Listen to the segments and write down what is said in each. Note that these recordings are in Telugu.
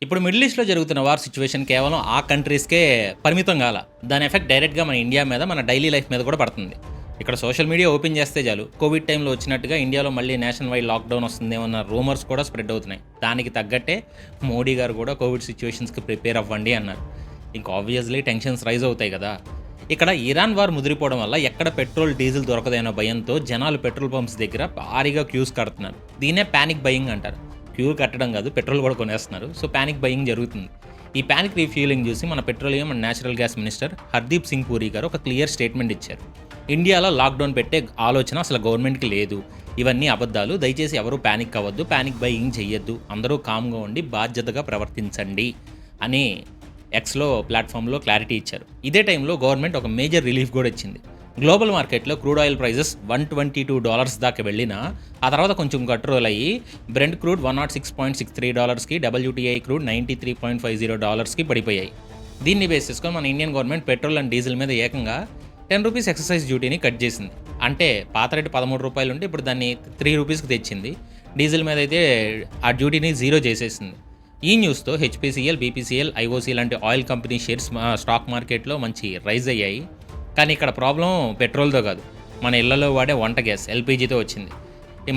ఇప్పుడు మిడిల్ ఈస్ట్‌లో జరుగుతున్న వార్ సిట్యుయేషన్ కేవలం ఆ కంట్రీస్‌కే పరిమితం గాల. దాని ఎఫెక్ట్ డైరెక్ట్‌గా మన ఇండియా మీద, మన డైలీ లైఫ్ మీద కూడా పడుతుంది. ఇక్కడ సోషల్ మీడియా ఓపెన్ చేస్తే చాలు, కోవిడ్ టైంలో వచ్చినట్టుగా ఇండియాలో మళ్ళీ నేషనల్ వైడ్ లాక్‌డౌన్ వస్తుందేమన్న రూమర్స్ కూడా స్ప్రెడ్ అవుతున్నాయి. దానికి తగ్గట్టే మోడీ గారు కూడా కోవిడ్ సిట్యుయేషన్స్‌కి ప్రిపేర్ అవ్వండి అన్నారు. ఇంక ఆబ్వియస్‌లీ టెన్షన్స్ రైజ్ అవుతాయి కదా! ఇక్కడ ఇరాన్ వార్ ముదిరిపోవడం వల్ల ఎక్కడ పెట్రోల్, డీజిల్ దొరకదనే భయంతో జనాలు పెట్రోల్ పంప్స్ దగ్గర భారీగా క్యూస్ కడుతున్నారు. దీన్నే పానిక్ బయింగ్ అంటారు. క్యూ కట్టడం కాదు, పెట్రోల్ కూడా కొనేస్తున్నారు. సో పానిక్ బయింగ్ జరుగుతుంది. ఈ పానిక్ రీఫ్యూలింగ్ చూసి మన petroleum and natural gas minister Hardeep Singh puri గారు ఒక క్లియర్ స్టేట్మెంట్ ఇచ్చారు. ఇండియాలో లాక్డౌన్ పెట్టే ఆలోచన అసలు గవర్నమెంట్కి లేదు. ఇవన్నీ అబద్ధాలు. దయచేసి ఎవరు పానిక్ అవ్వద్దు, పానిక్ బయింగ్ చెయ్యొద్దు, అందరూ కామ్గా ఉండి బాధ్యతగా ప్రవర్తించండి అని ఎక్స్లో ప్లాట్ఫామ్లో క్లారిటీ ఇచ్చారు. ఇదే టైంలో గవర్నమెంట్ ఒక మేజర్ రిలీఫ్ కూడా ఇచ్చింది. గ్లోబల్ మార్కెట్లో క్రూడ్ ఆయిల్ ప్రైజెస్ $122 దాకా వెళ్ళినా ఆ తర్వాత కొంచెం కంట్రోల్ అయ్యి బ్రెంట్ క్రూడ్ $106.63కి, WTI క్రూడ్ $93.50కి పడిపోయాయి. దీన్ని బేస్ చేసుకొని మన Indian government petrol and diesel మీద ఏకంగా ₹10 ఎక్సైజ్ డ్యూటీని కట్ చేసింది. అంటే పాత రేటు ₹13 ఉంటే ఇప్పుడు దాన్ని ₹3కి తెచ్చింది. డీజిల్ మీద అయితే ఆ డ్యూటీని జీరో చేసేసింది. ఈ న్యూస్తో హెచ్పీసీఎల్, బీపీసీఎల్, ఐఓసీ లాంటి ఆయిల్ కంపెనీ షేర్స్ స్టాక్ మార్కెట్లో మంచి రైజ్ అయ్యాయి. కానీ ఇక్కడ ప్రాబ్లం పెట్రోల్తో కాదు, మన ఇళ్లలో వాడే వంట గ్యాస్ ఎల్పీజీతో వచ్చింది.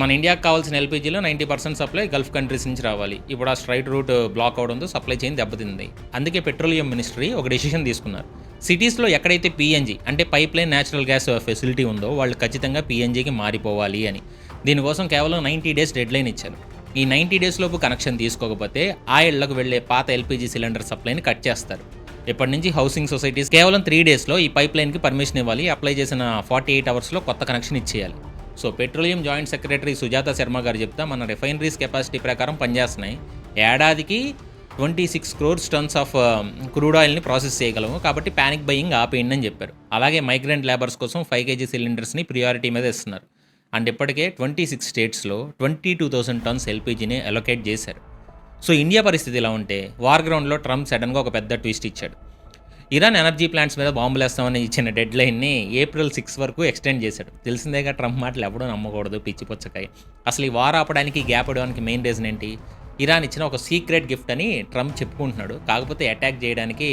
మన ఇండియాకి కావాల్సిన ఎల్పీజీలో 90% సప్లై గల్ఫ్ కంట్రీస్ నుంచి రావాలి. ఇప్పుడు ఆ స్ట్రైట్ రూట్ బ్లాక్ అవడంతో సప్లై చైన్ దెబ్బతింది. అందుకే పెట్రోలియం మినిస్ట్రీ ఒక డెసిషన్ తీసుకున్నారు. సిటీస్లో ఎక్కడైతే పీఎన్జీ అంటే pipe line natural gas facility ఉందో వాళ్ళు ఖచ్చితంగా పీఎన్జీకి మారిపోవాలి అని. దీనికోసం కేవలం 90 డేస్ డెడ్ లైన్ ఇచ్చారు. ఈ 90 డేస్ లోపు కనెక్షన్ తీసుకోకపోతే ఆ ఇళ్లకు వెళ్లే పాత ఎల్పీజీ సిలిండర్ సప్లైని కట్ చేస్తారు. ఇప్పటి నుంచి హౌసింగ్ సొసైటీస్ కేవలం 3 డేస్లో ఈ పైప్ లైన్కి పర్మిషన్ ఇవ్వాలి. అప్లై చేసిన 48 అవర్స్లో కొత్త కనెక్షన్ ఇచ్చేయాలి. So petroleum joint secretary Sujatha Sharma గారు చెప్తా మన రిఫైనరీస్ కెపాసిటీ ప్రకారం పనిచేస్తున్నాయి. ఏడాదికి 26 crores టన్స్ ఆఫ్ క్రూడ్ ఆయిల్ని ప్రాసెస్ చేయగలము. కాబట్టి ప్యానిక్ బయింగ్ ఆపేయండి అని చెప్పారు. అలాగే మైగ్రెంట్ లేబర్స్ కోసం 5 kg సిలిండర్స్ని ప్రియారిటీ మీద ఇస్తున్నారు. అండ్ ఇప్పటికే 26 స్టేట్స్లో 22,000 టన్స్ ఎల్పీజీని అలొకేట్ చేశారు. సో ఇండియా పరిస్థితి ఇలా ఉంటే వార్ గ్రౌండ్లో ట్రంప్ సడన్గా ఒక పెద్ద ట్విస్ట్ ఇచ్చాడు. ఇరాన్ ఎనర్జీ ప్లాంట్స్ మీద బాంబులు వేస్తామని ఇచ్చిన డెడ్ లైన్ని April 6 వరకు ఎక్స్టెండ్ చేశాడు. తెలిసిందేగా ట్రంప్ మాటలు ఎవడూ నమ్మకూడదు, పిచ్చి పుచ్చకాయ. అసలు ఈ వార్ ఆపడానికి గ్యాప్ ఇవ్వడానికి మెయిన్ రీజన్ ఏంటి? ఇరాన్ ఇచ్చిన ఒక సీక్రెట్ గిఫ్ట్ అని ట్రంప్ చెప్పుకుంటున్నాడు. కాకపోతే అటాక్ చేయడానికి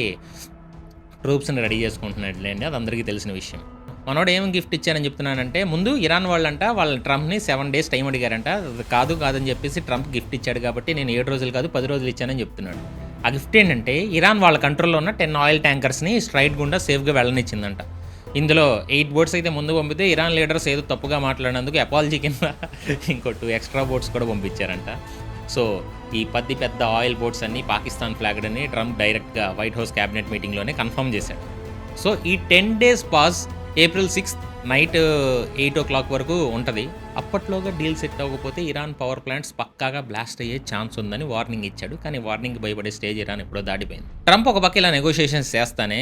ట్రూప్స్ని రెడీ చేసుకుంటున్నాడు లేండి, అది అందరికీ తెలిసిన విషయం. మనోడు ఏం గిఫ్ట్ ఇచ్చారని చెప్తున్నానంటే, ముందు ఇరాన్ వాళ్ళంట వాళ్ళ ట్రంప్ని 7 days టైం అడిగారంట. కాదని చెప్పేసి ట్రంప్ గిఫ్ట్ ఇచ్చాడు కాబట్టి నేను 7 రోజులు కాదు 10 రోజులు ఇచ్చానని చెప్తున్నాడు. ఆ గిఫ్ట్ ఏంటంటే ఇరాన్ వాళ్ళ కంట్రోల్లో ఉన్న 10 ఆయిల్ ట్యాంకర్స్ని స్ట్రైట్ గుండా సేఫ్గా వెళ్ళనిచ్చిందంట. ఇందులో 8 బోట్స్ అయితే ముందు పంపితే ఇరాన్ లీడర్స్ ఏదో తప్పుగా మాట్లాడినందుకు అపాలజీ కింద ఇంకో 2 ఎక్స్ట్రా బోట్స్ కూడా పంపించారంట. సో ఈ 10 పెద్ద ఆయిల్ బోట్స్ అన్నీ పాకిస్తాన్ ఫ్లాగ్డ్ అని ట్రంప్ డైరెక్ట్గా వైట్ హౌస్ క్యాబినెట్ మీటింగ్లోనే కన్ఫర్మ్ చేశాడు. సో ఈ 10 days pass April 6 night 8 o'clock వరకు ఉంటుంది. అప్పట్లోగా డీల్ సెట్ అవ్వకపోతే ఇరాన్ పవర్ ప్లాంట్స్ పక్కాగా బ్లాస్ట్ అయ్యే ఛాన్స్ ఉందని వార్నింగ్ ఇచ్చాడు. కానీ వార్నింగ్ భయపడే స్టేజ్ ఇరాన్ ఎప్పుడో దాటిపోయింది. ట్రంప్ ఒక పక్క ఇలా నెగోషియేషన్స్ చేస్తానే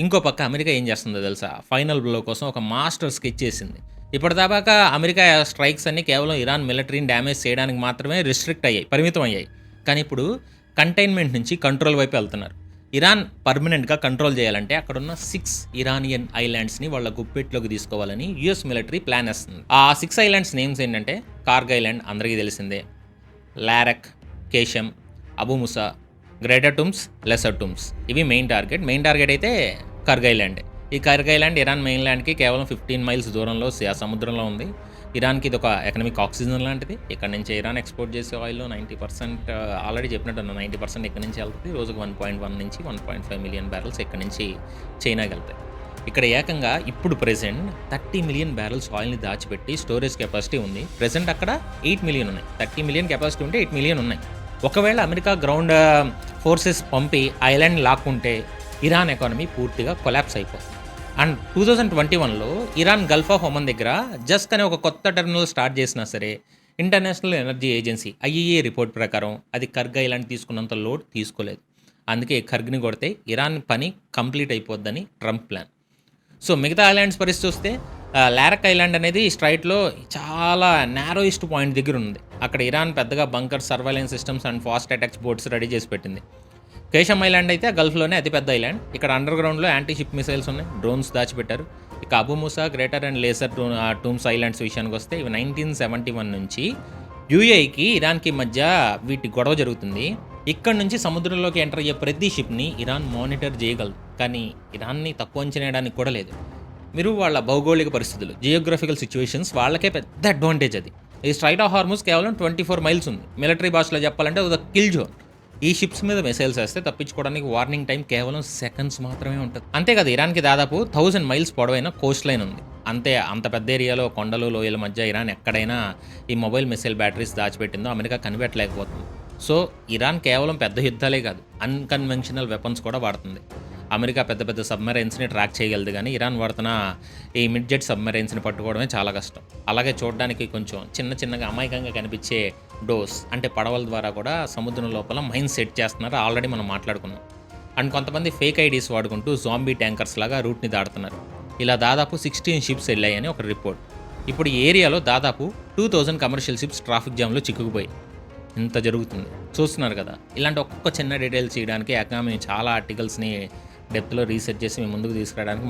ఇంకో పక్క అమెరికా ఏం చేస్తుందో తెలుసా? ఫైనల్ బ్లో కోసం ఒక మాస్టర్ స్కెచ్ చేసింది. ఇప్పటిదాకా అమెరికా స్ట్రైక్స్ అన్ని కేవలం ఇరాన్ మిలిటరీని డ్యామేజ్ చేయడానికి మాత్రమే పరిమితం అయ్యాయి. కానీ ఇప్పుడు కంటైన్మెంట్ నుంచి కంట్రోల్ వైపు వెళ్తున్నారు. ఇరాన్ పర్మనెంట్గా కంట్రోల్ చేయాలంటే అక్కడున్న 6 ఇరానియన్ ఐలాండ్స్ని వాళ్ళ గుప్పెట్లోకి తీసుకోవాలని యుఎస్ మిలిటరీ ప్లాన్ వేస్తుంది. ఆ 6 ఐలాండ్స్ నేమ్స్ ఏంటంటే కార్గ్ ఐలాండ్ అందరికీ తెలిసిందే, లారక్, కేషమ్, అబు ముసా, గ్రేటర్ టుమ్స్, లెసర్ టుమ్స్. ఇవి మెయిన్ టార్గెట్ అయితే కార్గ్ ఐలాండ్. ఈ కార్గ్ ఐలాండ్ ఇరాన్ మెయిన్ ల్యాండ్కి కేవలం 15 miles దూరంలో సముద్రంలో ఉంది. ఇరాన్కి ఇది ఒక ఎకనామిక్ ఆక్సిజన్ లాంటిది. ఇక్కడ నుంచి ఇరాన్ ఎక్స్పోర్ట్ చేసే ఆయిల్లో 90% ఆల్రెడీ చెప్పినట్టు 90% ఇక్కడ నుంచి వెళ్తుంది. రోజుకు 1.1 నుంచి 1.5 million barrels ఇక్కడ నుంచి చైనాకి వెళ్తాయి. ఇక్కడ ఏకంగా ఇప్పుడు ప్రెజెంట్ 30 million barrels ఆయిల్ని దాచిపెట్టి స్టోరేజ్ కెపాసిటీ ఉంది. ప్రెజెంట్ అక్కడ 8 million ఉన్నాయి. 30 million కెపాసిటీ ఉంటే 8 million ఉన్నాయి. ఒకవేళ అమెరికా గ్రౌండ్ ఫోర్సెస్ పంపి ఐలాండ్ లాక్కుంటే ఇరాన్ ఎకానమీ పూర్తిగా కొలాప్స్ అయిపోతుంది. అండ్ 2021లో ఇరాన్ గల్ఫ్ ఆఫ్ ఒమన్ దగ్గర జస్ట్ అనే ఒక కొత్త టెర్మినల్ స్టార్ట్ చేసినా సరే international energy agency IEA report ప్రకారం అది కర్గ్ ఐలాండ్ తీసుకున్నంత లోడ్ తీసుకోలేదు. అందుకే కర్గ్ని కొడితే ఇరాన్ పని కంప్లీట్ అయిపోద్దని ట్రంప్ ప్లాన్. సో మిగతా ఐలాండ్స్ పరిస్థితి వస్తే లారక్ ఐలాండ్ అనేది స్ట్రైట్లో చాలా నారోయెస్ట్ పాయింట్ దగ్గర ఉంది. అక్కడ ఇరాన్ పెద్దగా bunker, surveillance systems and fast attacks boats ready చేసి పెట్టింది. కేషమ్ ఐలాండ్ అయితే గల్ఫ్లోనే అతిపెద్ద ఐలాండ్. ఇక్కడ అండర్ గ్రౌండ్లో యాంటీ షిప్ మిసైల్స్ ఉన్నాయి, డ్రోన్స్ దాచిపెట్టారు. ఇక Abu ముసా, greater and laser tombs islands విషయానికి వస్తే ఇవి 1971 నుంచి UAEకి ఇరాన్కి మధ్య వీటి గొడవ జరుగుతుంది. ఇక్కడ నుంచి సముద్రంలోకి ఎంటర్ అయ్యే ప్రతి షిప్ని ఇరాన్ మానిటర్ చేయగలదు, కానీ ఇరాన్ని తక్కువ అంచనా వేయడానికి కూడా లేదు. మీరు వాళ్ళ భౌగోళిక పరిస్థితులు, జియోగ్రఫికల్ సిచ్యువేషన్స్ వాళ్ళకే పెద్ద అడ్వాంటేజ్ అది. ఈ స్ట్రైట్ ఆఫ్ హార్మూజ్ కేవలం 24 మైల్స్ ఉంది. మిలిటరీ భాషలో చెప్పాలంటే అది కిల్ జోన్. ఈ షిప్స్ మీద మిసైల్స్ వేస్తే తప్పించుకోవడానికి వార్నింగ్ టైం కేవలం సెకండ్స్ మాత్రమే ఉంటుంది. అంతేకాదు, ఇరాన్కి దాదాపు 1000 మైల్స్ పొడవైన కోస్ట్ లైన్ ఉంది. అంత పెద్ద ఏరియాలో కొండలు లోయల మధ్య ఇరాన్ ఎక్కడైనా ఈ మొబైల్ మిసైల్ బ్యాటరీస్ దాచిపెట్టిందో అమెరికా కనిపెట్టలేకపోతుంది. సో ఇరాన్ కేవలం పెద్ద యుద్ధాలే కాదు, అన్కన్వెన్షనల్ వెపన్స్ కూడా వాడుతుంది. అమెరికా పెద్ద పెద్ద సబ్మెరైన్స్ని ట్రాక్ చేయగలదు, కానీ ఇరాన్ వాడుతున్న ఈ మిడ్ జెట్ సబ్మెరైన్స్ని పట్టుకోవడమే చాలా కష్టం. అలాగే చూడడానికి కొంచెం చిన్నగా అమాయకంగా కనిపించే డోస్ అంటే పడవల ద్వారా కూడా సముద్రం లోపల మైన్స్ సెట్ చేస్తున్నారు, ఆల్రెడీ మనం మాట్లాడుకున్నాం. అండ్ కొంతమంది ఫేక్ ఐడీస్ వాడుకుంటూ జాంబీ ట్యాంకర్స్ లాగా రూట్ని దాడుతున్నారు. ఇలా దాదాపు 16 షిప్స్ వెళ్ళాయని ఒక రిపోర్ట్. ఇప్పుడు ఈ ఏరియాలో దాదాపు 2000 కమర్షియల్ షిప్స్ ట్రాఫిక్ జామ్లో చిక్కుకుపోయి ఇంత జరుగుతుంది. చూస్తున్నారు కదా, ఇలాంటి ఒక్కొక్క చిన్న డీటెయిల్స్ చేయడానికి మేము చాలా ఆర్టికల్స్ని డెప్త్లో రీసెర్చ్ చేసి మేము ముందుకు తీసుకురావడానికి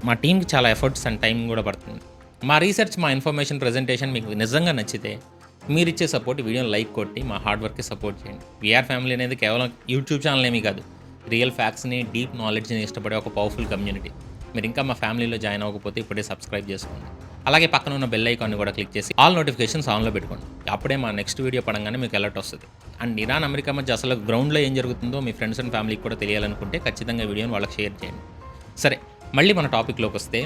మా టీంకి చాలా ఎఫర్ట్స్ అండ్ టైం కూడా పడుతుంది. మా రీసెర్చ్, మా ఇన్ఫర్మేషన్ ప్రజెంటేషన్ మీకు నిజంగా నచ్చితే మీరు ఇచ్చే సపోర్ట్, వీడియోని లైక్ కొట్టి మా హార్డ్ వర్క్కి సపోర్ట్ చేయండి. వీఆర్ ఫ్యామిలీ అనేది కేవలం యూట్యూబ్ ఛానల్ ఏమీ కాదు, రియల్ ఫ్యాక్ట్స్ని, డీప్ నాలెడ్జ్ని ఇష్టపడే ఒక పవర్ఫుల్ కమ్యూనిటీ. మీరు ఇంకా మా ఫ్యామిలీలో జాయిన్ అవ్వకపోతే ఇప్పుడే సబ్స్క్రైబ్ చేసుకోండి. అలాగే పక్కన ఉన్న బెల్ ఐకాన్ని కూడా క్లిక్ చేసి ఆల్ నోటిఫికేషన్స్ ఆన్లో పెట్టుకోండి. అప్పుడే మా నెక్స్ట్ వీడియో పడంగానే మీకు అలర్ట్ వస్తుంది. అండ్ ఇరాన్ అమెరికా మధ్య అసలు గ్రౌండ్లో ఏం జరుగుతుందో మీ ఫ్రెండ్స్ అండ్ ఫ్యామిలీకి కూడా తెలియాలనుకుంటే ఖచ్చితంగా వీడియోని వాళ్ళకి షేర్ చేయండి. సరే, మళ్ళీ మన టాపిక్లోకి వస్తే,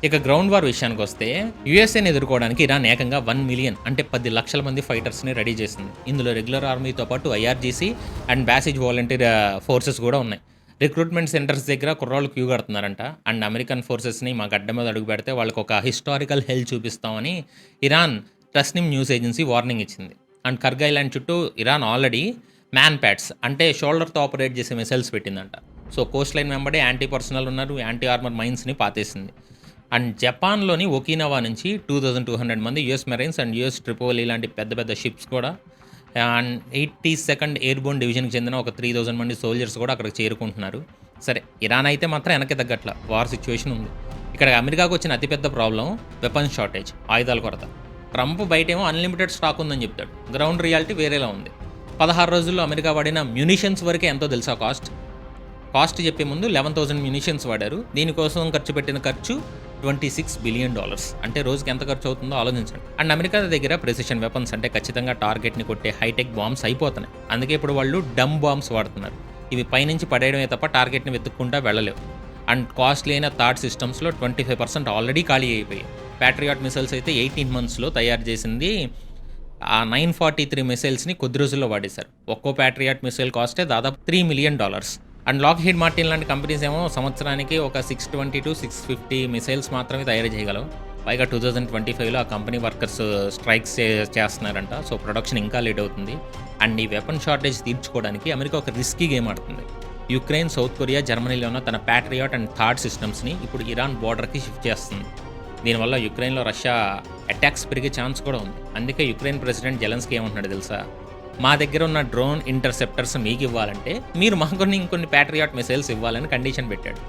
ఇక గ్రౌండ్ వార్ విషయానికి వస్తే, యూఎస్ఏని ఎదుర్కోవడానికి ఇరాన్ ఏకంగా 1 మిలియన్ అంటే 10 లక్షల మంది ఫైటర్స్ని రెడీ చేసింది. ఇందులో రెగ్యులర్ ఆర్మీతో పాటు ఐఆర్జీసీ అండ్ బ్యాసిజ్ వాలంటీర్ ఫోర్సెస్ కూడా ఉన్నాయి. రిక్రూట్మెంట్ సెంటర్స్ దగ్గర కుర్రాళ్ళు క్యూ కడుతున్నారంట. అండ్ అమెరికన్ ఫోర్సెస్ని మా గడ్డ మీద అడుగు పెడితే వాళ్ళకి ఒక హిస్టారికల్ హెల్ చూపిస్తామని ఇరాన్ టస్నిమ్ న్యూస్ ఏజెన్సీ వార్నింగ్ ఇచ్చింది. అండ్ కర్గ్ ఐలాండ్ చుట్టూ ఇరాన్ ఆల్రెడీ మ్యాన్ ప్యాడ్స్ అంటే షోల్డర్తో ఆపరేట్ చేసే మిసైల్స్ పెట్టిందంట. సో కోస్ట్ లైన్ వెంబడే యాంటీ పర్సనల్ ఉన్నారు, యాంటీ ఆర్మర్ మైన్స్ని పాతేసింది. అండ్ జపాన్లోని ఒకినవా నుంచి 2200 మంది US marines and US Tripoli లాంటి పెద్ద పెద్ద షిప్స్ కూడా, అండ్ 82nd ఎయిర్బోర్న్ డివిజన్కి చెందిన ఒక 3000 మంది సోల్జర్స్ కూడా అక్కడికి చేరుకుంటున్నారు. సరే, ఇరాన్ అయితే మాత్రం వెనక్కి తగ్గట్ల వార్ సిచ్యువేషన్ ఉంది. ఇక్కడ అమెరికాకు వచ్చిన అతిపెద్ద ప్రాబ్లం వెపన్స్ షార్టేజ్, ఆయుధాల కొరత. ట్రంప్ బయటేమో అన్లిమిటెడ్ స్టాక్ ఉందని చెప్తాడు, గ్రౌండ్ రియాలిటీ వేరేలా ఉంది. 16 రోజుల్లో అమెరికా వాడిన మ్యూనిషన్స్ వరకే ఎంతో తెలుసా కాస్ట్ చెప్పే ముందు 11,000 మ్యూనిషన్స్ వాడారు. దీనికోసం ఖర్చు పెట్టిన ఖర్చు $26 బిలియన్. అంటే రోజుకి ఎంత ఖర్చు అవుతుందో ఆలోచించండి. అండ్ అమెరికా దగ్గర ప్రెసిషన్ వెపన్స్ అంటే ఖచ్చితంగా టార్గెట్ని కొట్టే హైటెక్ బాంబ్స్ అయిపోతున్నాయి. అందుకే ఇప్పుడు వాళ్ళు డమ్ బాంబ్స్ వాడుతున్నారు. ఇవి పైనుంచి పడేయడమే తప్ప టార్గెట్ని వెతుక్కుంటా వెళ్ళలేవు. అండ్ కాస్ట్లీ అయిన థాడ్ సిస్టమ్స్లో 25% ఆల్రెడీ ఖాళీ అయిపోయాయి. ప్యాట్రియాట్ మిసైల్స్ అయితే 18 monthsలో తయారు చేసింది ఆ 943 మిసైల్స్ని కొద్ది రోజుల్లో వాడేశారు. ఒక్కో ప్యాట్రియాట్ మిసైల్ కాస్టే దాదాపు $3 మిలియన్. అండ్ లాక్హీడ్ మార్టిన్ లాంటి కంపెనీస్ ఏమో సంవత్సరానికి ఒక 620 to 650 మిసైల్స్ మాత్రమే తయారు చేయగలవు. పైగా 2025లో ఆ కంపెనీ వర్కర్స్ స్ట్రైక్స్ చేస్తున్నారంట. సో ప్రొడక్షన్ ఇంకా లేట్ అవుతుంది. అండ్ ఈ వెపన్ షార్టేజ్ తీర్చుకోవడానికి అమెరికా ఒక రిస్కీ గేమ్ ఆడుతుంది. యుక్రెయిన్, సౌత్ కొరియా, జర్మనీలో ఉన్న తన ప్యాట్రియాట్ అండ్ థాడ్ సిస్టమ్స్ని ఇప్పుడు ఇరాన్ బోర్డర్కి షిఫ్ట్ చేస్తుంది. దీనివల్ల యుక్రెయిన్లో రష్యా అటాక్స్ పెరిగే ఛాన్స్ కూడా ఉంది. అందుకే యుక్రెయిన్ ప్రెసిడెంట్ జెలెన్స్కీ ఏమంటున్నాడు తెలుసా, మా దగ్గర ఉన్న డ్రోన్ ఇంటర్సెప్టర్స్ మీకు ఇవ్వాలంటే మీరు మాకు ఇంకొన్ని ప్యాట్రియాట్ మిసైల్స్ ఇవ్వాలని కండిషన్ పెట్టాడు.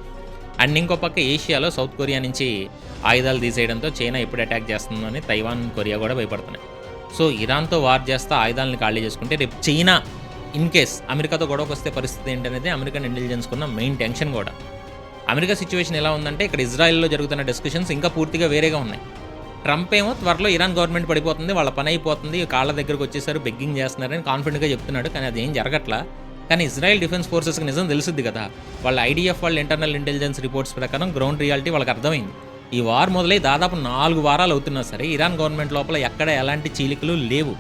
అండ్ ఇంకో పక్క ఏషియాలో సౌత్ కొరియా నుంచి ఆయుధాలు తీసేయడంతో చైనా ఎప్పుడు అటాక్ చేస్తుందని తైవాన్, కొరియా కూడా భయపడుతున్నాయి. సో ఇరాన్తో వార్ చేస్తా ఆయుధాలను ఖాళీ చేసుకుంటే రేపు చైనా ఇన్ కేస్ అమెరికాతో గొడవకు వస్తే పరిస్థితి ఏంటనేది అమెరికన్ ఇంటెలిజెన్స్కున్న మెయిన్ టెన్షన్ కూడా. అమెరికా సిచ్యువేషన్ ఎలా ఉందంటే ఇక్కడ ఇజ్రాయెల్లో జరుగుతున్న డిస్కషన్స్ ఇంకా పూర్తిగా వేరేగా ఉన్నాయి. ట్రంప్ ఏమో త్వరలో ఇరాన్ గవర్నమెంట్ పడిపోతుంది, వాళ్ళ పని అయిపోతుంది, కాళ్ళ దగ్గరకు వచ్చేసారు, బెగ్గింగ్ చేస్తున్నారని కాన్ఫిడెంట్గా చెప్తున్నాడు. కానీ అది ఏం జరగట్లా. కానీ ఇజ్రాయెల్ డిఫెన్స్ ఫోర్సెస్కి నిజం తెలుస్తుంది కదా. వాళ్ళ ఐడిఎఫ్ వాళ్ళ ఇంటర్నల్ ఇంటెలిజెన్స్ రిపోర్ట్స్ ప్రకారం గ్రౌండ్ రియాలిటీ వాళ్ళకి అర్థమైంది. ఈ వార్ మొదలై దాదాపు 4 వారాలు అవుతున్నా సరే ఇరాన్ గవర్నమెంట్ లోపల ఎక్కడ ఎలాంటి చీలికలు లేవు.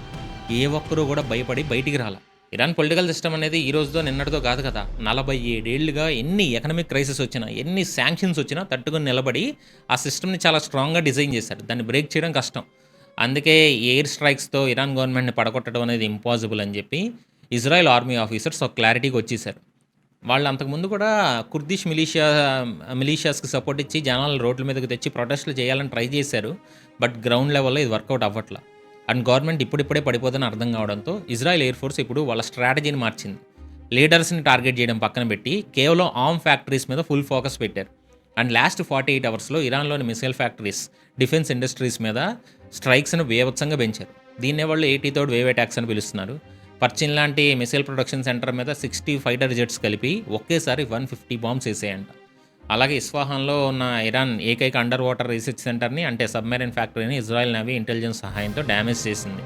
ఏ ఒక్కరూ కూడా భయపడి బయటికి రాల. ఇరాన్ పొలిటికల్ సిస్టమ్ అనేది ఈ రోజుతో నిన్నటితో కాదు కదా, 47 ఏళ్లుగా ఎన్ని ఎకనామిక్ క్రైసిస్ వచ్చినా, ఎన్ని శాంక్షన్స్ వచ్చినా తట్టుకొని నిలబడి ఆ సిస్టమ్ని చాలా స్ట్రాంగ్గా డిజైన్ చేశారు. దాన్ని బ్రేక్ చేయడం కష్టం. అందుకే ఎయిర్ స్ట్రైక్స్తో ఇరాన్ గవర్నమెంట్ని పడగొట్టడం అనేది ఇంపాసిబుల్ అని చెప్పి ఇజ్రాయెల్ ఆర్మీ ఆఫీసర్స్ ఒక క్లారిటీకి వచ్చేసారు. వాళ్ళు అంతకుముందు కూడా కుర్దిష్ మిలీషియాస్కి సపోర్ట్ ఇచ్చి జనాలు రోడ్ల మీదకి తెచ్చి ప్రొటెస్ట్లు చేయాలని ట్రై చేశారు. బట్ గ్రౌండ్ లెవెల్లో ఇది వర్కౌట్ అవ్వట్లా. అండ్ గవర్నమెంట్ ఇప్పుడిప్పుడే పడిపోతుందని అర్థం కావడంతో ఇజ్రాయెల్ ఎయిర్ ఫోర్స్ ఇప్పుడు వాళ్ళ స్ట్రాటజీని మార్చింది. లీడర్స్ని టార్గెట్ చేయడం పక్కన పెట్టి కేవలం ఆర్మ్ ఫ్యాక్టరీస్ మీద ఫుల్ ఫోకస్ పెట్టారు. అండ్ లాస్ట్ 48 అవర్స్లో ఇరాన్లోని మిసైల్ ఫ్యాక్టరీస్, డిఫెన్స్ ఇండస్ట్రీస్ మీద స్ట్రైక్స్ను వేవత్సంగా పెంచారు. దీన్నే వాళ్ళు 83rd వేవ్ అటాక్స్ అని పిలుస్తున్నారు. పర్చిన్ లాంటి మిసైల్ ప్రొడక్షన్ సెంటర్ మీద 60 ఫైటర్ జెట్స్ కలిపి ఒకేసారి 150 బాంబ్స్ వేసాయంట. అలాగే ఇస్ఫహాన్లో ఉన్న ఇరాన్ ఏకైక అండర్ వాటర్ రీసెర్చ్ సెంటర్ని, అంటే సబ్మెరైన్ ఫ్యాక్టరీని ఇజ్రాయెల్ నేవీ ఇంటెలిజెన్స్ సహాయంతో డ్యామేజ్ చేసింది.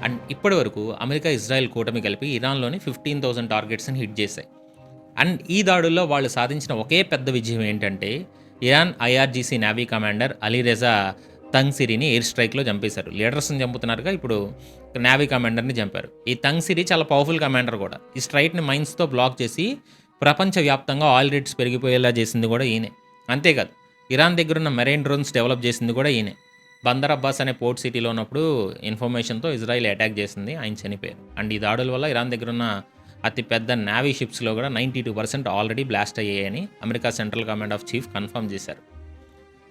అండ్ ఇప్పటి వరకు అమెరికా, ఇజ్రాయెల్ కూటమి కలిపి ఇరాన్లోని 15,000 టార్గెట్స్ని హిట్ చేశాయి. అండ్ ఈ దాడుల్లో వాళ్ళు సాధించిన ఒకే పెద్ద విజయం ఏంటంటే Iran IRGC navy commander Alireza తంగ్సిరిని ఎయిర్ స్ట్రైక్లో చంపేశారు. లీడర్స్ని చంపుతున్నారుగా, ఇప్పుడు నేవీ కమాండర్ని చంపారు. ఈ తంగ్సిరి చాలా పవర్ఫుల్ కమాండర్ కూడా. ఈ స్ట్రైట్ని మైన్స్తో బ్లాక్ చేసి ప్రపంచవ్యాప్తంగా ఆయిల్ రేట్స్ పెరిగిపోయేలా చేసింది కూడా ఈయనే. అంతేకాదు, ఇరాన్ దగ్గరున్న మెరైన్ డ్రోన్స్ డెవలప్ చేసింది కూడా ఈయనే. బందర్ అబ్బాస్ అనే పోర్ట్ సిటీలో ఉన్నప్పుడు ఇన్ఫర్మేషన్తో ఇజ్రాయెల్ అటాక్ చేసింది, ఆయన చనిపోయారు. అండ్ ఈ దాడుల వల్ల ఇరాన్ దగ్గరున్న అతిపెద్ద నేవీ షిప్స్లో కూడా 92% ఆల్రెడీ బ్లాస్ట్ అయ్యాయని America central command of chief confirm చేశారు.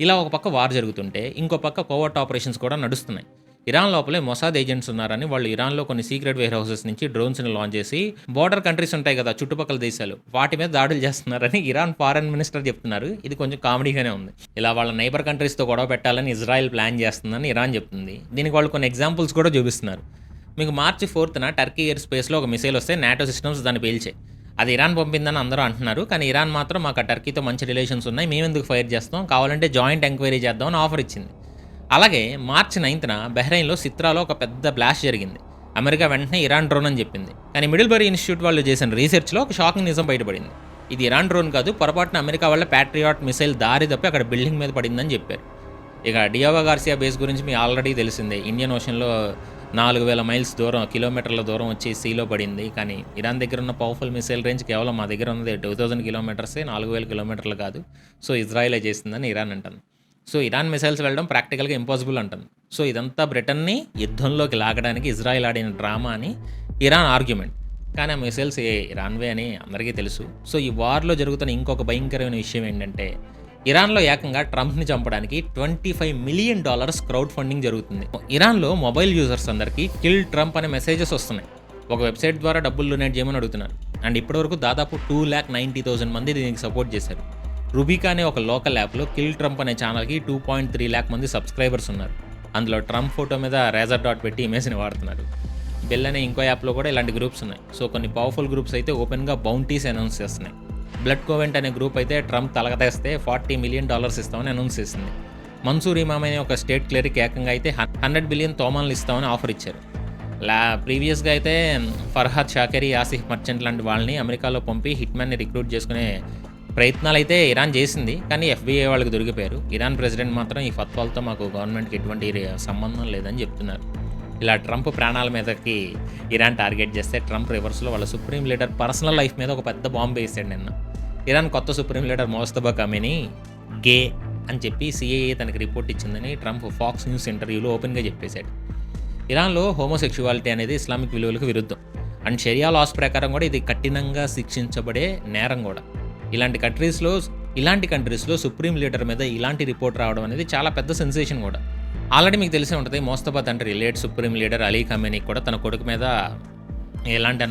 ఇలా ఒక పక్క వార్ జరుగుతుంటే ఇంకో పక్క కోవర్ట్ ఆపరేషన్స్ కూడా నడుస్తున్నాయి. ఇరాన్ లోపలే మొసాద్ ఏజెంట్స్ ఉన్నారని వాళ్ళు ఇరాన్లో కొన్ని సీక్రెట్ వేర్ హౌసెస్ నుంచి డ్రోన్స్ని లాంచ్ చేసి బోర్డర్ కంట్రీస్ ఉంటాయి కదా చుట్టుపక్కల దేశాలు, వాటి మీద దాడులు చేస్తున్నారని ఇరాన్ ఫారెన్ మినిస్టర్ చెప్తున్నారు. ఇది కొంచెం కామెడీగానే ఉంది. ఇలా వాళ్ళ నైబర్ కంట్రీస్తో గొడవ పెట్టాలని ఇజ్రాయెల్ ప్లాన్ చేస్తుందని ఇరాన్ చెప్తుంది. దీనికి వాళ్ళు కొన్ని ఎగ్జాంపుల్స్ కూడా చూపిస్తున్నారు. మీకు March 4న టర్కీ ఎయిర్ స్పేస్లో ఒక మిసైల్ వస్తే నాటో సిస్టమ్స్ దాన్ని పేల్చాయి. అది ఇరాన్ పంపిందని అందరూ అంటున్నారు, కానీ ఇరాన్ మాత్రం మాకు ఆ టర్కీతో మంచి రిలేషన్స్ ఉన్నాయి, మేమెందుకు ఫైర్ చేస్తాం, కావాలంటే జాయింట్ ఎంక్వైరీ చేద్దామని ఆఫర్ ఇచ్చింది. అలాగే March 9న బహ్రెయిన్లో సిత్రాలో ఒక పెద్ద బ్లాస్ట్ జరిగింది. అమెరికా వెంటనే ఇరాన్ డ్రోన్ అని చెప్పింది. కానీ మిడిల్బరీ ఇన్స్టిట్యూట్ వాళ్ళు చేసిన రీసెర్చ్లో ఒక షాకింగ్ నిజం బయటపడింది. ఇది ఇరాన్ డ్రోన్ కాదు, పొరపాటున అమెరికా వాళ్ళ ప్యాట్రియాట్ మిసైల్ దారి తప్పి అక్కడ బిల్డింగ్ మీద పడిందని చెప్పారు. ఇక డియోగో గార్సియా బేస్ గురించి మీకు ఆల్రెడీ తెలిసిందే. ఇండియన్ ఓషన్లో 4,000 మైల్స్ దూరం, కిలోమీటర్ల దూరం వచ్చి సీలో పడింది. కానీ ఇరాన్ దగ్గర ఉన్న పవర్ఫుల్ మిసైల్ రేంజ్ కేవలం మా దగ్గర ఉన్నది 2,000 కిలోమీటర్సే, 4,000 కిలోమీటర్లు కాదు. సో ఇజ్రాయెలే చేసిందని ఇరాన్ అంటుంది. సో ఇరాన్ మిసైల్స్ వెళ్ళడం ప్రాక్టికల్గా ఇంపాసిబుల్ అంటుంది. సో ఇదంతా బ్రిటన్ని యుద్ధంలోకి లాగడానికి ఇజ్రాయెల్ ఆడిన డ్రామా అని ఇరాన్ ఆర్గ్యుమెంట్. కానీ ఆ మిసైల్స్ ఇరాన్వే అని అందరికీ తెలుసు. సో ఈ వార్లో జరుగుతున్న ఇంకొక భయంకరమైన విషయం ఏంటంటే ఇరాన్లో ఏకంగా ట్రంప్ని చంపడానికి $25 మిలియన్ క్రౌడ్ ఫండింగ్ జరుగుతుంది. ఇరాన్లో మొబైల్ యూజర్స్ అందరికీ కిల్ ట్రంప్ అనే మెసేజెస్ వస్తున్నాయి. ఒక వెబ్సైట్ ద్వారా డబ్బులు డొనేట్ చేయమని అడుగుతున్నారు. అండ్ ఇప్పటివరకు దాదాపు 2,90,000 మంది దీనికి సపోర్ట్ చేశారు. రుబికా అనే ఒక లోకల్ యాప్లో కిల్ ట్రంప్ అనే ఛానల్కి 2.3 lakh మంది సబ్స్క్రైబర్స్ ఉన్నారు. అందులో ట్రంప్ ఫోటో మీద రేజర్ డాట్ పెట్టి ఇమేజ్ని వాడుతున్నారు. బెల్ అనే ఇంకో యాప్లో కూడా ఇలాంటి గ్రూప్స్ ఉన్నాయి. సో కొన్ని పవర్ఫుల్ గ్రూప్స్ అయితే ఓపెన్గా బౌంటీస్ అనౌన్స్ చేస్తున్నాయి. బ్లడ్ కోవెంట్ అనే గ్రూప్ అయితే ట్రంప్ తలగతేస్తే $40 మిలియన్ ఇస్తామని అనౌన్స్ చేసింది. మన్సూర్ ఇమామ్ అనే ఒక స్టేట్ క్లెరిక్ ఏకంగా అయితే 100 బిలియన్ తోమాన్లు ఇస్తామని ఆఫర్ ఇచ్చారు. ప్రీవియస్గా అయితే ఫర్హాద్ షాకెరీ, ఆసిఫ్ మర్చెంట్ లాంటి వాళ్ళని అమెరికాలో పంపి హిట్మ్యాన్ని రిక్రూట్ చేసుకునే ప్రయత్నాలు అయితే ఇరాన్ చేసింది, కానీ FBI వాళ్ళకి దొరికిపోయారు. ఇరాన్ ప్రెసిడెంట్ మాత్రం ఈ ఫత్వాలతో మాకు గవర్నమెంట్కి ఎటువంటి సంబంధం లేదని చెప్తున్నారు. ఇలా ట్రంప్ ప్రాణాల మీదకి ఇరాన్ టార్గెట్ చేస్తే ట్రంప్ రివర్స్లో వాళ్ళ సుప్రీం లీడర్ పర్సనల్ లైఫ్ మీద ఒక పెద్ద బాంబు వేసాడు నిన్న. ఇరాన్ కొత్త సుప్రీం లీడర్ మోస్తఫా ఖమేనీ గే అని చెప్పి CIA తనకి రిపోర్ట్ ఇచ్చిందని ట్రంప్ ఫాక్స్ న్యూస్ ఇంటర్వ్యూలో ఓపెన్గా చెప్పేశాడు. ఇరాన్లో హోమోసెక్షువాలిటీ అనేది ఇస్లామిక్ విలువలకు విరుద్ధం. అండ్ షరియా లాస్ ప్రకారం కూడా ఇది కఠినంగా శిక్షించబడే నేరం కూడా. ఇలాంటి కంట్రీస్లో సుప్రీం లీడర్ మీద ఇలాంటి రిపోర్ట్ రావడం అనేది చాలా పెద్ద సెన్సేషన్ కూడా. ఆల్రెడీ మీకు తెలిసే ఉంటుంది, మోస్తఫా తండ్రి late supreme leader Ali Khamenei కూడా తన కొడుకు మీద ఎలాంటి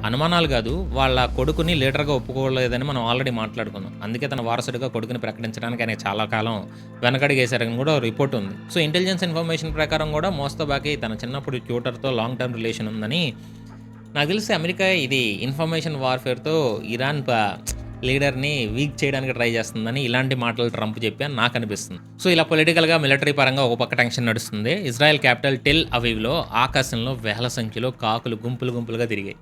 అనుమానాలు కాదు, వాళ్ళ కొడుకుని లీడర్గా ఒప్పుకోలేదని మనం ఆల్రెడీ మాట్లాడుకున్నాం. అందుకే తన వారసుడిగా కొడుకుని ప్రకటించడానికి ఆయన చాలా కాలం వెనకడిగేశారని కూడా రిపోర్ట్ ఉంది. సో ఇంటెలిజెన్స్ ఇన్ఫర్మేషన్ ప్రకారం కూడా మోస్తఫాకి తన చిన్నప్పుడు ట్యూటర్తో లాంగ్ టర్మ్ రిలేషన్ ఉందని నాకు తెలిసి అమెరికా ఇది ఇన్ఫర్మేషన్ వార్ఫేర్తో ఇరాన్ లీడర్ని వీక్ చేయడానికి ట్రై చేస్తుందని ఇలాంటి మాటలు ట్రంప్ చెప్పి నాకు అనిపిస్తుంది. సో ఇలా పొలిటికల్గా, మిలిటరీ పరంగా ఒక పక్క టెన్షన్ నడుస్తుంది. ఇజ్రాయెల్ క్యాపిటల్ టెల్ అవీవ్లో ఆకాశంలో వేల సంఖ్యలో కాకులు గుంపులుగా తిరిగాయి.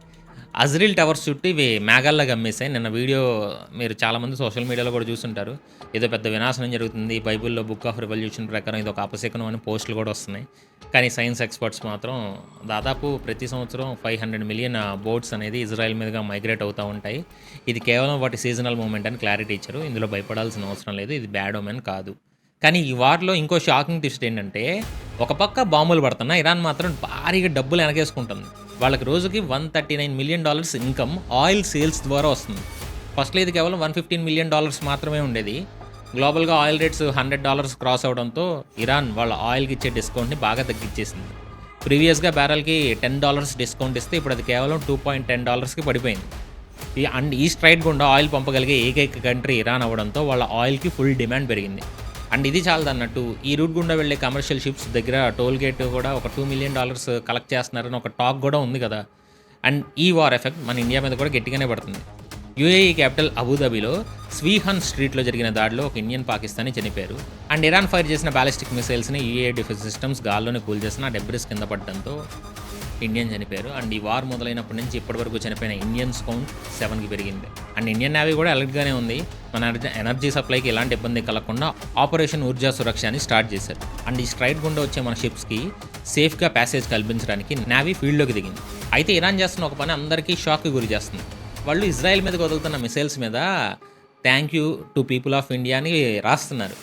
అజ్రీల్ టవర్స్ చుట్టూ ఇవి మేఘాల్లో గమ్మేశాయి. నిన్న వీడియో మీరు చాలామంది సోషల్ మీడియాలో కూడా చూస్తుంటారు. ఏదో పెద్ద వినాశనం జరుగుతుంది, బైబిల్లో బుక్ ఆఫ్ రివల్యూషన్ ప్రకారం ఇది ఒక అపశకునం అని పోస్టులు కూడా వస్తున్నాయి. కానీ సైన్స్ ఎక్స్పర్ట్స్ మాత్రం దాదాపు ప్రతి సంవత్సరం 500 మిలియన్ బోట్స్ అనేది ఇజ్రాయెల్ మీదుగా మైగ్రేట్ అవుతూ ఉంటాయి. ఇది కేవలం వాటి సీజనల్ మూమెంట్ అని క్లారిటీ ఇచ్చారు. ఇందులో భయపడాల్సిన అవసరం లేదు, ఇది బ్యాడ్ ఓమెన్ కాదు. కానీ ఈ వార్లో ఇంకో షాకింగ్ ట్విస్ట్ ఏంటంటే ఒక పక్క బాంబులు పడుతున్నా ఇరాన్ మాత్రం భారీగా డబ్బులు వెనకేసుకుంటుంది. వాళ్ళకి రోజుకి $139 మిలియన్ ఇన్కమ్ ఆయిల్ సేల్స్ ద్వారా వస్తుంది. ఫస్ట్లో ఇది కేవలం $115 మిలియన్ మాత్రమే ఉండేది. గ్లోబల్గా ఆయిల్ రేట్స్ $100 క్రాస్ అవడంతో ఇరాన్ వాళ్ళ ఆయిల్కి ఇచ్చే డిస్కౌంట్ని బాగా తగ్గించేసింది. ప్రీవియస్గా బ్యారెల్కి $10 డిస్కౌంట్ ఇస్తే ఇప్పుడు అది కేవలం $2.10కి పడిపోయింది. ఈ స్ట్రైట్ గుండా ఆయిల్ పంపగలిగే ఏకైక కంట్రీ ఇరాన్ అవ్వడంతో వాళ్ళ ఆయిల్కి ఫుల్ డిమాండ్ పెరిగింది. అండ్ ఇది చాలదన్నట్టు ఈ రూట్ గుండా వెళ్ళే కమర్షియల్ షిప్స్ దగ్గర టోల్ గేట్ కూడా ఒక $2 million కలెక్ట్ చేస్తున్నారని ఒక టాక్ కూడా ఉంది కదా. అండ్ ఈ వార్ ఎఫెక్ట్ మన ఇండియా మీద కూడా గట్టిగానే పడుతుంది. యూఏఈ క్యాపిటల్ అబుదాబిలో స్వీహన్ స్ట్రీట్లో జరిగిన దాడిలో ఒక ఇండియన్ పాకిస్తానీ చనిపోయారు. అండ్ ఇరాన్ ఫైర్ చేసిన బ్యాలిస్టిక్ మిసైల్స్ని యూఏఈ డిఫెన్స్ సిస్టమ్స్ గాల్లోనే కూల్ చేసిన డెబ్రిస్ కింద పడడంతో ఇండియన్ చనిపోయారు. అండ్ ఈ వార్ మొదలైనప్పటి నుంచి ఇప్పటివరకు చనిపోయిన ఇండియన్స్ కౌంట్ 7కి పెరిగింది. అండ్ ఇండియన్ నేవీ కూడా అలర్ట్గానే ఉంది. మన ఎనర్జీ సప్లైకి ఎలాంటి ఇబ్బంది కలగకుండా ఆపరేషన్ ఊర్జా సురక్ష అని స్టార్ట్ చేశారు. అండ్ ఈ స్ట్రైట్ గుండా వచ్చే మన షిప్స్కి సేఫ్గా ప్యాసేజ్ కల్పించడానికి నేవీ ఫీల్డ్లోకి దిగింది. అయితే ఇరాన్ చేస్తున్న ఒక పని అందరికీ షాక్కి గురి చేస్తుంది. వాళ్ళు ఇజ్రాయెల్ మీదకి వదులుతున్న మిసైల్స్ మీద thank you to people of India అని రాస్తున్నారు.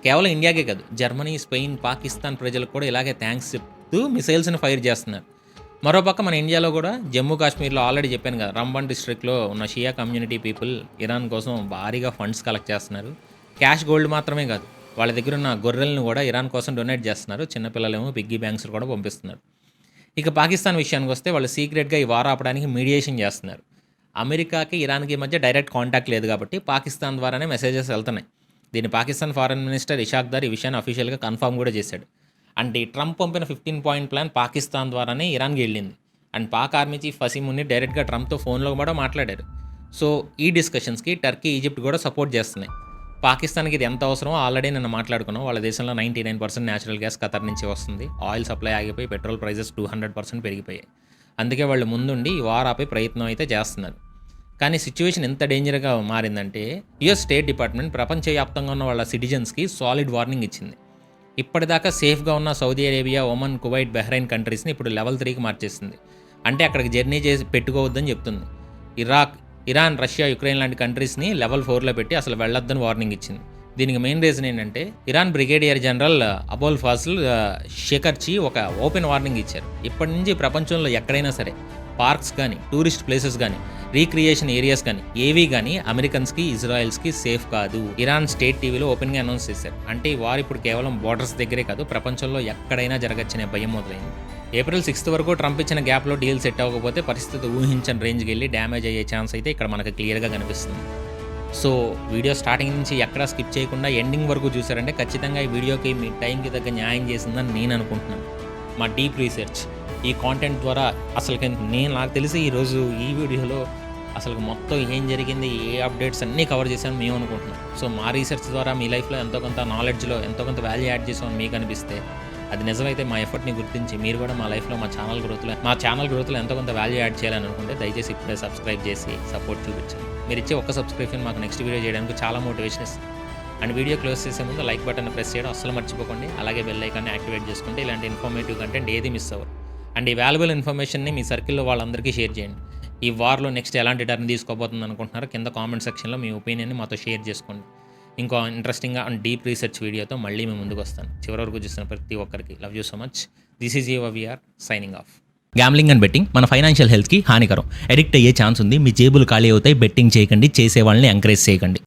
కేవలం ఇండియాకే కాదు, జర్మనీ, స్పెయిన్, పాకిస్తాన్ ప్రజలకు కూడా ఇలాగే థ్యాంక్స్ చెప్తూ మిసైల్స్ని ఫైర్ చేస్తున్నారు. మరోపక్క మన ఇండియాలో కూడా జమ్మూ కాశ్మీర్లో ఆల్రెడీ చెప్పాను కదా, రంబన్ డిస్ట్రిక్ట్లో ఉన్న షియా కమ్యూనిటీ పీపుల్ ఇరాన్ కోసం భారీగా ఫండ్స్ కలెక్ట్ చేస్తున్నారు. క్యాష్ గోల్డ్ మాత్రమే కాదు, వాళ్ళ దగ్గర ఉన్న గొర్రెలను కూడా ఇరాన్ కోసం డొనేట్ చేస్తున్నారు. చిన్నపిల్లలేమో పిగ్గీ బ్యాంక్స్ కూడా పంపిస్తున్నారు. ఇక పాకిస్తాన్ విషయానికి వస్తే వాళ్ళు సీక్రెట్గా ఈ వార్ ఆపడానికి మీడియేషన్ చేస్తున్నారు. అమెరికాకి ఇరాన్కి మధ్య డైరెక్ట్ కాంటాక్ట్ లేదు కాబట్టి పాకిస్తాన్ ద్వారానే మెసేజెస్ వెళ్తున్నాయి. దీన్ని పాకిస్తాన్ ఫారెన్ మినిస్టర్ ఇషాక్ దార్ ఈ విషయాన్ని అఫీషియల్గా కన్ఫర్మ్ కూడా చేశాడు. అంటే ట్రంప్ పంపిన 15 పాయింట్ ప్లాన్ పాకిస్తాన్ ద్వారానే ఇరాన్కి వెళ్ళింది. And Pak army chief Waseem Munir డైరెక్ట్గా ట్రంప్తో ఫోన్లో కూడా మాట్లాడారు. సో ఈ డిస్కషన్స్కి టర్కీ, ఈజిప్ట్ కూడా సపోర్ట్ చేస్తున్నాయి. పాకిస్తాన్కి ఇది ఎంత అవసరమో ఆల్రెడీ నిన్న మాట్లాడుకున్నాం. వాళ్ళ దేశంలో 99% న్యాచురల్ గ్యాస్ ఖతర్ నుంచి వస్తుంది. ఆయిల్ సప్లై ఆగిపోయి పెట్రోల్ ప్రైజెస్ 200% పెరిగిపోయాయి. అందుకే వాళ్ళు ముందుండి ఈ వార్ ఆపే ప్రయత్నం అయితే చేస్తున్నారు. కానీ సిచ్యువేషన్ ఎంత డేంజర్గా మారిందంటే యుఎస్ స్టేట్ డిపార్ట్మెంట్ ప్రపంచవ్యాప్తంగా ఉన్న వాళ్ళ సిటిజన్స్కి సాలిడ్ వార్నింగ్ ఇచ్చింది. ఇప్పటిదాకా సేఫ్గా ఉన్న Saudi Arabia, Oman, Kuwait, Bahrain కంట్రీస్ని ఇప్పుడు లెవెల్ 3కి మార్చేసింది. అంటే అక్కడికి జర్నీ చేసి పెట్టుకోవద్దని చెప్తుంది. ఇరాక్, ఇరాన్, రష్యా, యుక్రెయిన్ లాంటి కంట్రీస్ని లెవెల్ 4లో పెట్టి అసలు వెళ్ళొద్దని వార్నింగ్ ఇచ్చింది. దీనికి మెయిన్ రీజన్ ఏంటంటే ఇరాన్ బ్రిగేడియర్ జనరల్ అబోల్ ఫాసిల్ షెకర్చి ఒక ఓపెన్ వార్నింగ్ ఇచ్చారు. ఇప్పటి నుంచి ప్రపంచంలో ఎక్కడైనా సరే పార్క్స్ కానీ, టూరిస్ట్ ప్లేసెస్ కానీ, రీక్రియేషన్ ఏరియాస్ కానీ ఏవి కానీ అమెరికన్స్కి, ఇజ్రాయెల్స్కి సేఫ్ కాదు. ఇరాన్ స్టేట్ టీవీలో ఓపెన్గా అనౌన్స్ చేశారు. అంటే ఈ వార్ ఇప్పుడు కేవలం బార్డర్స్ దగ్గరే కాదు, ప్రపంచంలో ఎక్కడైనా జరగచ్చనే భయం మొదలైంది. ఏప్రిల్ 6 వరకు ట్రంప్ ఇచ్చిన గ్యాప్లో డీల్ సెట్ అవ్వకపోతే పరిస్థితి ఊహించని రేంజ్కి వెళ్ళి డ్యామేజ్ అయ్యే ఛాన్స్ అయితే ఇక్కడ మనకు క్లియర్గా కనిపిస్తుంది. సో వీడియో స్టార్టింగ్ నుంచి ఎక్కడా స్కిప్ చేయకుండా ఎండింగ్ వరకు చూసారంటే ఖచ్చితంగా ఈ వీడియోకి మీ టైంకి తగ్గ న్యాయం చేసిందని నేను అనుకుంటున్నాను. మా డీప్ రీసెర్చ్ ఈ కాంటెంట్ ద్వారా అసలు నాకు తెలిసి ఈరోజు ఈ వీడియోలో అసలు మొత్తం ఏం జరిగింది, ఏ అప్డేట్స్ అన్నీ కవర్ చేశామని మేము అనుకుంటున్నాం. సో మా రీసెర్చ్ ద్వారా మీ లైఫ్లో ఎంతో కొంత నాలెడ్జ్లో ఎంతో కొంత వాల్యూ యాడ్ చేసామని మీకు అనిపిస్తే అది నిజమైతే మా ఎఫర్ట్ని గుర్తించి మీరు కూడా మా లైఫ్లో మా ఛానల్ గ్రోత్లో ఎంతో కొంత వాల్యూ యాడ్ చేయాలని అనుకుంటే దయచేసి ఇప్పుడే సబ్స్క్రైబ్ చేసి సపోర్ట్ చూపించండి. మీరు ఇచ్చే ఒక్క సబ్స్క్రిప్షన్ మాకు నెక్స్ట్ వీడియో చేయడానికి చాలా మోటివేషన్ ఇస్తుంది. అండ్ వీడియో క్లోజ్ చేసే ముందు లైక్ బటన్ ప్రెస్ చేయడం అస్సలు మర్చిపోకండి. అలాగే బెల్ ఐకాన్ని యాక్టివేట్ చేసుకుంటే ఇలాంటి ఇన్ఫర్మేటివ్ కంటెంట్ ఏది మిస్ అవ్వరు. అండ్ ఈ వాల్యుబుల్ ఇన్ఫర్మేషన్ని మీ సర్కిల్లో వాళ్ళందరికీ షేర్ చేయండి. ఈ వార్లో నెక్స్ట్ ఎలాంటి టర్న్ తీసుకోబోతుంది అనుకుంటున్నారో కింద కామెంట్ సెక్షన్లో మీ ఒపీనియన్ని మాతో షేర్ చేసుకోండి. ఇంకో ఇంట్రెస్టింగ్గా అండ్ డీప్ రీసెర్చ్ వీడియోతో మళ్ళీ మేము ముందుకు వస్తాను. చివరి వరకు చూస్తున్న ప్రతి ఒక్కరికి love you so much. This is your VR signing off. Gambling and betting మన ఫైనాన్షియల్ హెల్త్కి హానికరం. అడిక్ట్ అయ్యే ఛాన్స్ ఉంది. మీ జేబులు ఖాళీ అవుతాయి. బెట్టింగ్ చేయకండి. చేసే వాళ్ళని ఎంకరేజ్ చేయకండి.